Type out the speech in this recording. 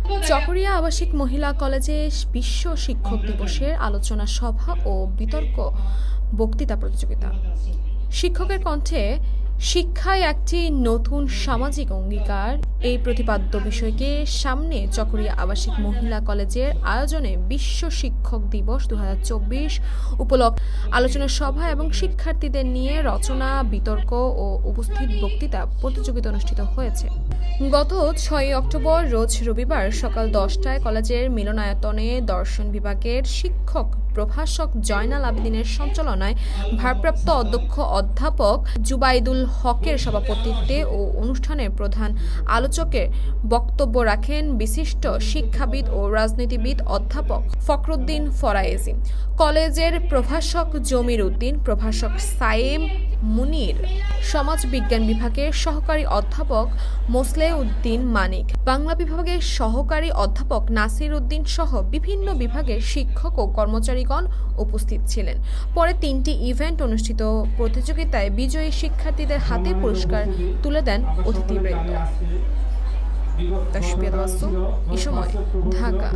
চকরিয়া আবাসিক মহিলা কলেজে বিশ্ব শিক্ষক দিবসের আলোচনা সভা ও বিতর্ক বক্তৃতা প্রতিযোগিতা। শিক্ষকের কণ্ঠে শিক্ষায় একটি নতুন সামাজিক অঙ্গীকার এই প্রতিপাদ্য বিষয়কে সামনে চকরিয়া আবাসিক মহিলা কলেজের আয়োজনে বিশ্ব শিক্ষক দিবস 2024 উপলক্ষে আলোচনা সভা এবং শিক্ষার্থীদের নিয়ে রচনা, বিতর্ক ও উপস্থিত বক্তৃতা প্রতিযোগিতা অনুষ্ঠিত হয়েছে। গত 6 অক্টোবর রোজ রবিবার সকাল 10টায় কলেজের মিলনায়তনে দর্শন বিভাগের শিক্ষক প্রভাষক জয়নাল আবেদিনের সঞ্চালনায় ভারপ্রাপ্ত অধ্যক্ষ অধ্যাপক জুবাইদুল হকের সভাপতিত্বে ও অনুষ্ঠানের প্রধান আলোচকের বক্তব্য রাখেন বিশিষ্ট শিক্ষাবিদ ও রাজনীতিবিদ অধ্যাপক ফখরুদ্দিন ফরায়েজি, কলেজের প্রভাষক জমির উদ্দিন, প্রভাষক সায়েম মুনির, সমাজ বিজ্ঞান বিভাগের সহকারী অধ্যাপক মোসলে উদ্দিন মানিক, বাংলা বিভাগের সহকারী অধ্যাপক নাসির উদ্দিন সহ বিভিন্ন বিভাগের শিক্ষক ও কর্মচারীগণ উপস্থিত ছিলেন। পরে 3টি ইভেন্ট অনুষ্ঠিত প্রতিযোগিতায় বিজয়ী শিক্ষার্থীদের হাতে পুরস্কার তুলে দেন অতিথিবৃন্দ। তাসফিয়াত ওয়াসু, এই সময়, ঢাকা।